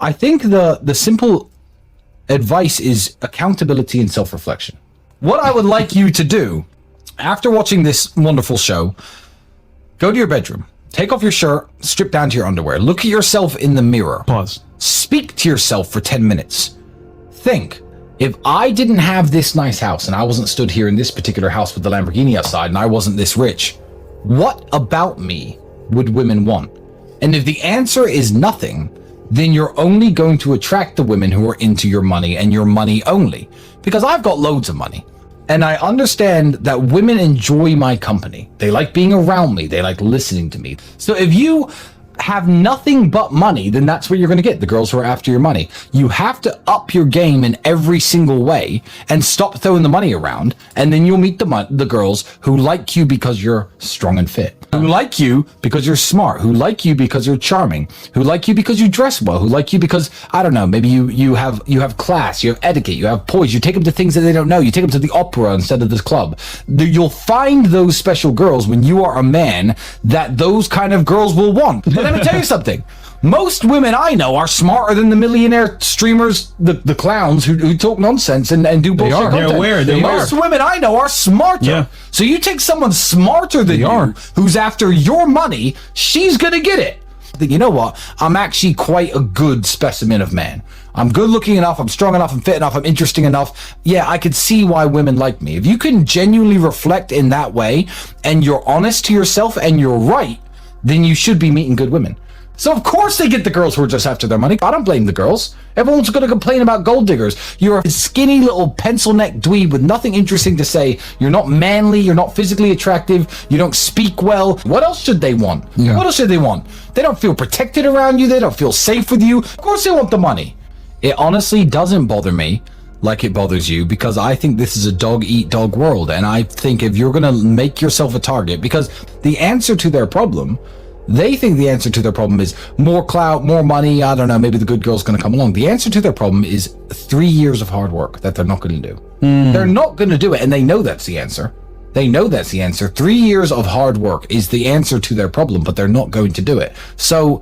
I think the simple advice is accountability and self-reflection. What I would like you to do after watching this wonderful show, go to your bedroom, take off your shirt, strip down to your underwear, look at yourself in the mirror. Pause. Speak to yourself for 10 minutes. Think, if I didn't have this nice house and I wasn't stood here in this particular house with the Lamborghini outside and I wasn't this rich, what about me would women want? And if the answer is nothing, then you're only going to attract the women who are into your money and your money only. Because I've got loads of money. And I understand that women enjoy my company. They like being around me. They like listening to me. So if you have nothing but money, then that's what you're going to get, the girls who are after your money. You have to up your game in every single way and stop throwing the money around, and then you'll meet the girls who like you because you're strong and fit, who like you because you're smart, who like you because you're charming, who like you because you dress well, who like you because, I don't know, maybe you have class, you have etiquette, you have poise, you take them to things that they don't know, you take them to the opera instead of this club. You'll find those special girls when you are a man that those kind of girls will want. Let me tell you something. Most women I know are smarter than the millionaire streamers, the clowns who talk nonsense and do bullshit content. They're aware. Most women I know are smarter. Yeah. So you take someone smarter than you, who's after your money, she's gonna get it. You know what? I'm actually quite a good specimen of man. I'm good looking enough, I'm strong enough, I'm fit enough, I'm interesting enough. Yeah, I could see why women like me. If you can genuinely reflect in that way and you're honest to yourself and you're right, then you should be meeting good women. So of course they get the girls who are just after their money. I don't blame the girls. Everyone's going to complain about gold diggers. You're a skinny little pencil neck dweeb with nothing interesting to say. You're not manly. You're not physically attractive. You don't speak well. What else should they want? Yeah. What else should they want? They don't feel protected around you. They don't feel safe with you. Of course they want the money. It honestly doesn't bother me like it bothers you, because I think this is a dog-eat-dog world. And I think if you're going to make yourself a target, because the answer to their problem, they think the answer to their problem is more clout, more money, I don't know, maybe the good girl's going to come along. The answer to their problem is 3 years of hard work that they're not going to do. They're not going to do it, and they know that's the answer. They know that's the answer. 3 years of hard work is the answer to their problem, but they're not going to do it. So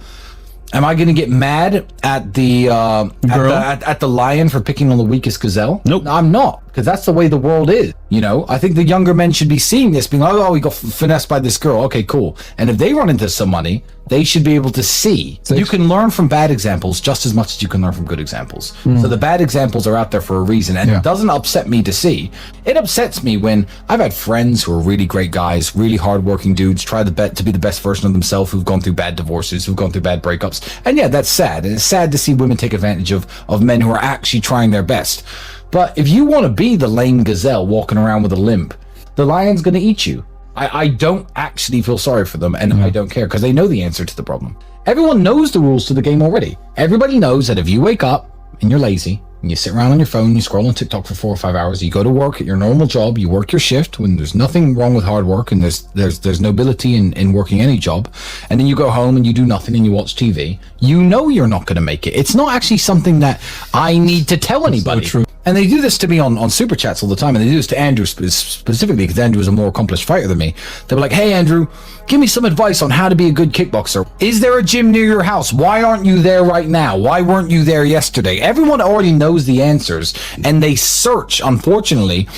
am I going to get mad at the at the lion for picking on the weakest gazelle? Nope. I'm not, because that's the way the world is. You know, I think the younger men should be seeing this, being like, oh, we got finessed by this girl. Okay, cool. And if they run into some money, they should be able to see. So you can learn from bad examples just as much as you can learn from good examples. So the bad examples are out there for a reason, and it doesn't upset me to see. It upsets me when I've had friends who are really great guys, really hardworking dudes, try to be the best version of themselves, who've gone through bad divorces, who've gone through bad breakups. And yeah, that's sad. And it's sad to see women take advantage of men who are actually trying their best. But if you want to be the lame gazelle walking around with a limp, the lion's going to eat you. I don't actually feel sorry for them, and I don't care, because they know the answer to the problem. Everyone knows the rules to the game already. Everybody knows that if you wake up and you're lazy, and you sit around on your phone, you scroll on TikTok for 4 or 5 hours, you go to work at your normal job, you work your shift when there's nothing wrong with hard work, and there's nobility in working any job, and then you go home and you do nothing and you watch TV, you know you're not going to make it. It's not actually something that I need to tell anybody. So true. And they do this to me on Super Chats all the time, and they do this to Andrew specifically, because Andrew is a more accomplished fighter than me. They were like, hey Andrew, give me some advice on how to be a good kickboxer. Is there a gym near your house? Why aren't you there right now? Why weren't you there yesterday? Everyone already knows the answers, and they search, unfortunately,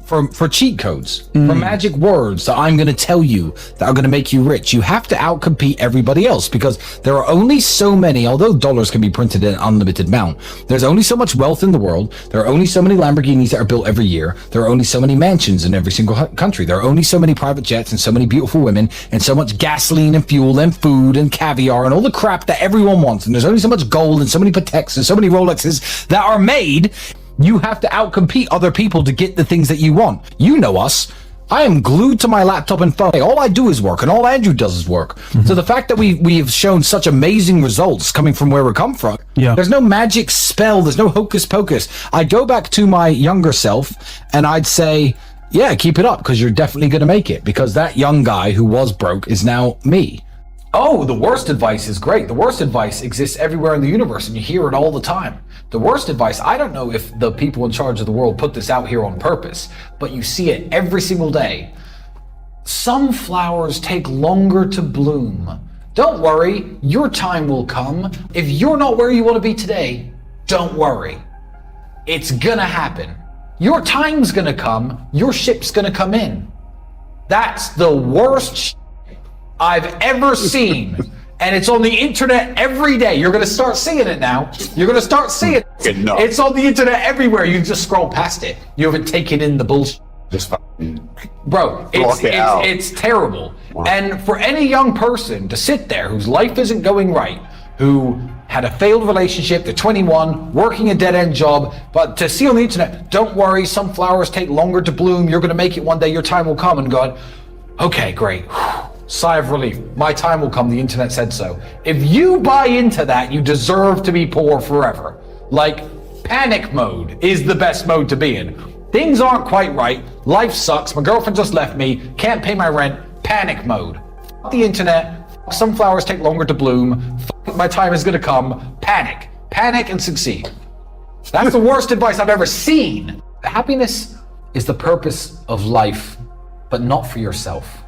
for cheat codes, for magic words that I'm going to tell you that are going to make you rich. You have to outcompete everybody else, because there are only so many, although dollars can be printed in an unlimited amount, there's only so much wealth in the world. There are only so many Lamborghinis that are built every year. There are only so many mansions in every single country. There are only so many private jets and so many beautiful women and so much gasoline and fuel and food and caviar and all the crap that everyone wants. And there's only so much gold and so many Pateks and so many Rolexes that are made. You have to outcompete other people to get the things that you want. You know us. I am glued to my laptop and phone. All I do is work, and all Andrew does is work. So the fact that we have shown such amazing results coming from where we come from, there's no magic spell, there's no hocus pocus. I'd go back to my younger self and I'd say, yeah, keep it up, because you're definitely going to make it, because that young guy who was broke is now me. Oh, the worst advice is great. The worst advice exists everywhere in the universe, and you hear it all the time. The worst advice, I don't know if the people in charge of the world put this out here on purpose, but you see it every single day. Some flowers take longer to bloom. Don't worry, your time will come. If you're not where you want to be today, don't worry. It's gonna happen. Your time's gonna come, your ship's gonna come in. That's the worst I've ever seen. And it's on the internet every day. You're gonna start seeing it now. You're gonna start seeing it. It's on the internet everywhere. You just scroll past it. You haven't taken in the bullshit. Just fucking bro, it's terrible. Wow. And for any young person to sit there whose life isn't going right, who had a failed relationship, they're 21, working a dead-end job, but to see on the internet, don't worry, some flowers take longer to bloom, you're gonna make it one day, your time will come, and God, okay, great. Sigh of relief. My time will come, the internet said so. If you buy into that, you deserve to be poor forever. Like, panic mode is the best mode to be in. Things aren't quite right, life sucks, my girlfriend just left me, can't pay my rent, panic mode. Fuck the internet, some flowers take longer to bloom, fuck my time is gonna come, panic. Panic and succeed. That's the worst advice I've ever seen. Happiness is the purpose of life, but not for yourself.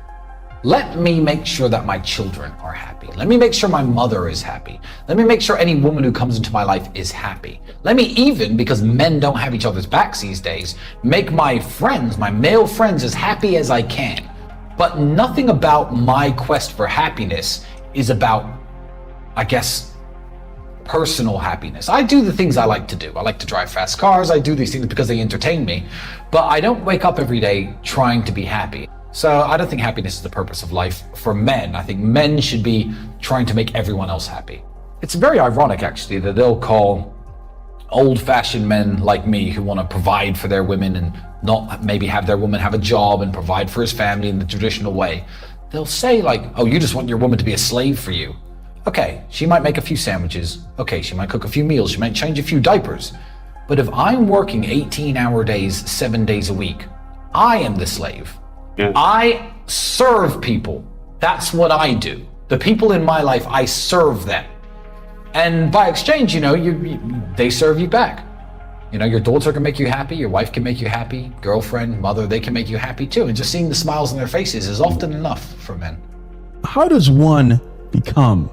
Let me make sure that my children are happy. Let me make sure my mother is happy. Let me make sure any woman who comes into my life is happy. Let me even, because men don't have each other's backs these days, make my friends, my male friends, as happy as I can. But nothing about my quest for happiness is about, I guess, personal happiness. I do the things I like to do. I like to drive fast cars. I do these things because they entertain me. But I don't wake up every day trying to be happy. So I don't think happiness is the purpose of life for men. I think men should be trying to make everyone else happy. It's very ironic, actually, that they'll call old-fashioned men like me who want to provide for their women and not maybe have their woman have a job and provide for his family in the traditional way. They'll say like, oh, you just want your woman to be a slave for you. Okay, she might make a few sandwiches. Okay, she might cook a few meals. She might change a few diapers. But if I'm working 18-hour days, 7 days a week, I am the slave. Yeah. I serve people. That's what I do. The people in my life, I serve them. And by exchange, they serve you back. Your daughter can make you happy, your wife can make you happy, girlfriend, mother, they can make you happy too. And just seeing the smiles on their faces is often enough for men. How does one become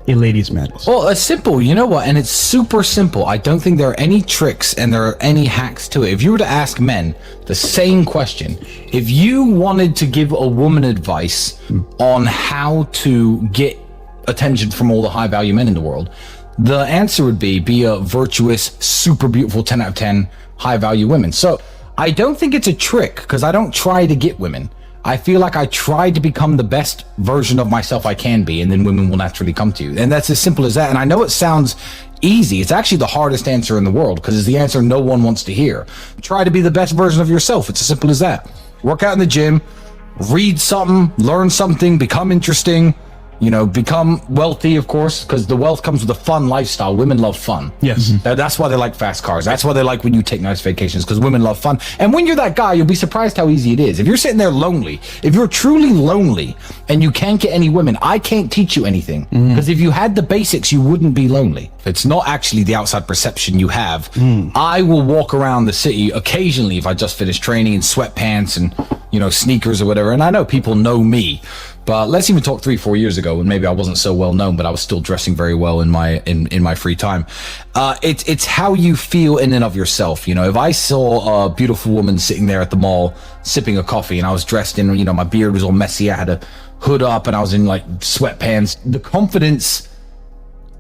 a ladies' man? Well, it's simple, you know what? And it's super simple. I don't think there are any tricks and there are any hacks to it. If you were to ask men the same question, if you wanted to give a woman advice on how to get attention from all the high value men in the world, the answer would be a virtuous, super beautiful 10 out of 10 high value women. So I don't think it's a trick because I don't try to get women. I feel like I try to become the best version of myself I can be, and then women will naturally come to you. And that's as simple as that. And I know it sounds easy. It's actually the hardest answer in the world because it's the answer no one wants to hear. Try to be the best version of yourself. It's as simple as that. Work out in the gym, read something, learn something, become interesting, become wealthy, of course, because the wealth comes with a fun lifestyle. Women love fun. Yes. That's why they like fast cars. That's why they like when you take nice vacations, because women love fun. And when you're that guy, you'll be surprised how easy it is. If you're sitting there lonely, if you're truly lonely and you can't get any women, I can't teach you anything. Because if you had the basics, you wouldn't be lonely. It's not actually the outside perception you have. I will walk around the city occasionally if I just finished training in sweatpants and, sneakers or whatever. And I know people know me. But let's even talk 3-4 years ago when maybe I wasn't so well known, but I was still dressing very well in my free time. It's how you feel in and of yourself. If I saw a beautiful woman sitting there at the mall sipping a coffee and I was dressed in, my beard was all messy, I had a hood up and I was in like sweatpants, the confidence,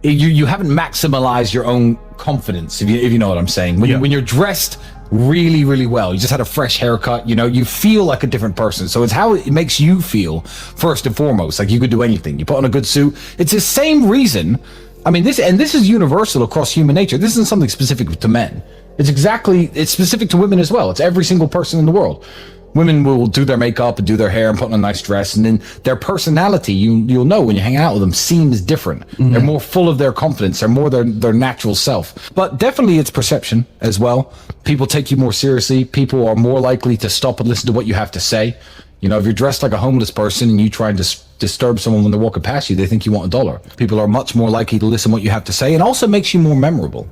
you haven't maximized your own confidence, if you know what I'm saying. When you're dressed really, really well, you just had a fresh haircut, you feel like a different person. So it's how it makes you feel first and foremost, like you could do anything. You put on a good suit. It's the same reason. I mean, this is universal across human nature. This isn't something specific to men. It's specific to women as well. It's every single person in the world. Women will do their makeup and do their hair and put on a nice dress, and then their personality, you'll know when you hang out with them, seems different. They're more full of their confidence. They're more their natural self. But definitely it's perception as well. People take you more seriously. People are more likely to stop and listen to what you have to say. You know, if you're dressed like a homeless person and you try and disturb someone when they're walking past you, they think you want $1. People are much more likely to listen to what you have to say, and also makes you more memorable.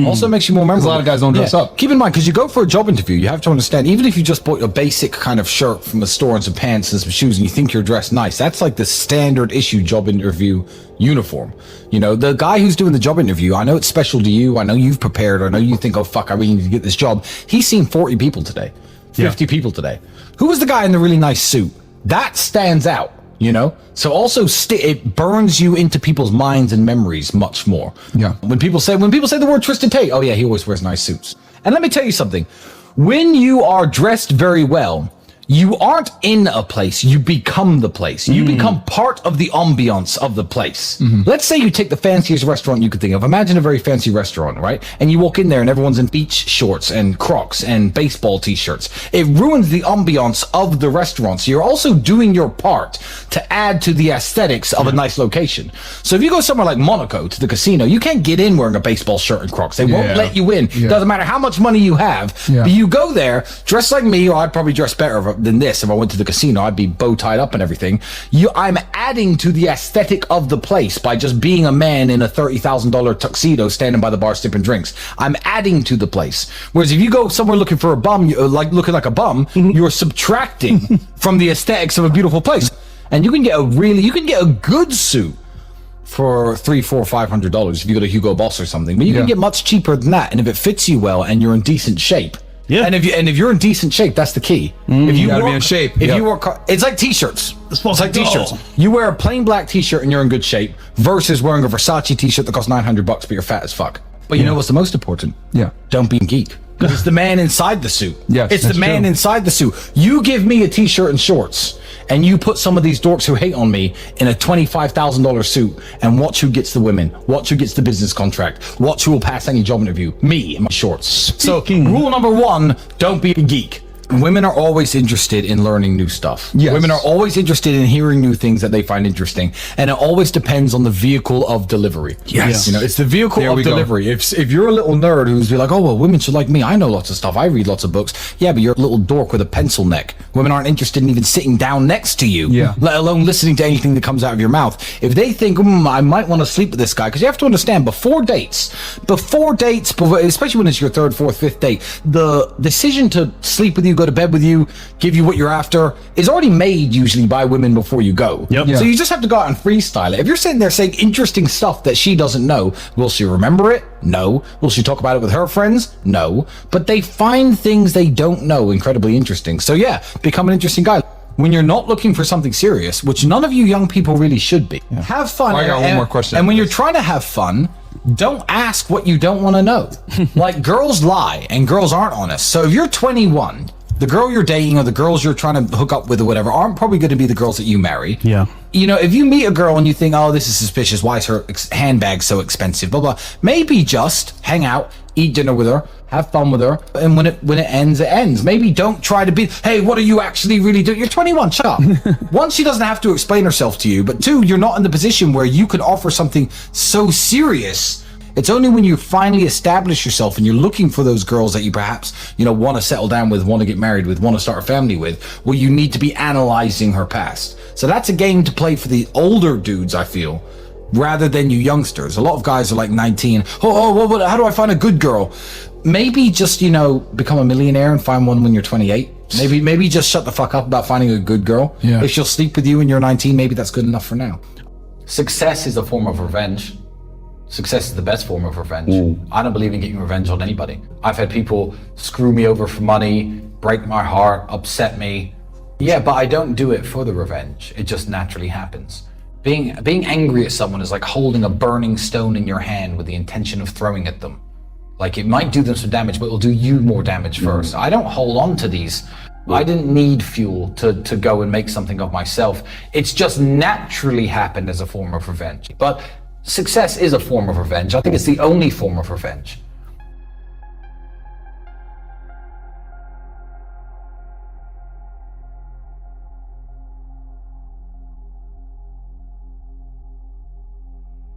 Also makes you more memorable. A lot of guys don't dress up. Keep in mind, because you go for a job interview, you have to understand, even if you just bought a basic kind of shirt from a store and some pants and some shoes and you think you're dressed nice, that's like the standard issue job interview uniform. You know, the guy who's doing the job interview, I know it's special to you, I know you've prepared, I know you think, oh fuck, I really need to get this job. He's seen 40 people today, 50 people today. Who was the guy in the really nice suit? That stands out, you know? So also it burns you into people's minds and memories much more. Yeah. When people say the word Tristan Tate, oh yeah, he always wears nice suits. And let me tell you something. When you are dressed very well, you aren't in a place, you become the place. You become part of the ambiance of the place. Let's say you take the fanciest restaurant you could think of. Imagine a very fancy restaurant, right? And you walk in there and everyone's in beach shorts and Crocs and baseball t-shirts. It ruins the ambiance of the restaurant. So you're also doing your part to add to the aesthetics of a nice location. So if you go somewhere like Monaco to the casino, you can't get in wearing a baseball shirt and Crocs. They won't let you in. Doesn't matter how much money you have. But you go there dressed like me, or I'd probably dress better than this. If I went to the casino, I'd be bow tied up and everything. I'm adding to the aesthetic of the place by just being a man in a $30,000 tuxedo standing by the bar sipping drinks. I'm adding to the place. Whereas if you go somewhere looking for a bum, like looking like a bum, you're subtracting from the aesthetics of a beautiful place. And you can get a good suit for $300, $400, $500 if you go to Hugo Boss or something. But you can get much cheaper than that. And if it fits you well and you're in decent shape. Yeah. And if you're in decent shape, that's the key. If you gotta be in shape. If you work, it's like t-shirts. It's like t-shirts. You wear a plain black t-shirt and you're in good shape versus wearing a Versace t-shirt that costs $900 but you're fat as fuck. But you know what's the most important? Don't be a geek. Because it's the man inside the suit. Yes, it's the man inside the suit. You give me a t-shirt and shorts, and you put some of these dorks who hate on me in a $25,000 suit, and watch who gets the women, watch who gets the business contract, watch who will pass any job interview. Me in my shorts. So rule number 1, don't be a geek. Women are always interested in learning new stuff. Yes. Women are always interested in hearing new things that they find interesting. And it always depends on the vehicle of delivery. Yes. You know, it's the vehicle of delivery. If you're a little nerd who's like, oh, well, women should like me. I know lots of stuff. I read lots of books. Yeah, but you're a little dork with a pencil neck. Women aren't interested in even sitting down next to you, let alone listening to anything that comes out of your mouth. If they think, I might want to sleep with this guy, because you have to understand, before dates, especially when it's your 3rd, 4th, 5th date, the decision to sleep with you, go to bed with you, give you what you're after, is already made usually by women before you go. So you just have to go out and freestyle it. If you're sitting there saying interesting stuff that she doesn't know, will she remember it? No. Will she talk about it with her friends? No. But they find things they don't know incredibly interesting. So become an interesting guy. When you're not looking for something serious, which none of you young people really should be, have fun. I got one more question. And when you're trying to have fun, don't ask what you don't want to know. Like, girls lie and girls aren't honest. So if you're 21, the girl you're dating or the girls you're trying to hook up with or whatever aren't probably going to be the girls that you marry. You know, if you meet a girl and you think, oh, this is suspicious, why is her handbag so expensive, blah, blah, maybe just hang out, eat dinner with her, have fun with her, and when it ends, it ends. Maybe don't try to be, hey, what are you actually really doing? You're 21, shut up. One, she doesn't have to explain herself to you, but 2, you're not in the position where you can offer something so serious. It's only when you finally establish yourself and you're looking for those girls that you perhaps, want to settle down with, want to get married with, want to start a family with, where you need to be analyzing her past. So that's a game to play for the older dudes, I feel, rather than you youngsters. A lot of guys are like 19. How do I find a good girl? Maybe just, become a millionaire and find one when you're 28. Maybe just shut the fuck up about finding a good girl. If she'll sleep with you when you're 19, maybe that's good enough for now. Success is a form of revenge. Success is the best form of revenge. I don't believe in getting revenge on anybody. I've had people screw me over for money, break my heart, upset me. Yeah, but I don't do it for the revenge. It just naturally happens. Being angry at someone is like holding a burning stone in your hand with the intention of throwing at them. Like, it might do them some damage, but it'll do you more damage first. I don't hold on to these. I didn't need fuel to go and make something of myself. It's just naturally happened as a form of revenge. But success is a form of revenge. I think it's the only form of revenge.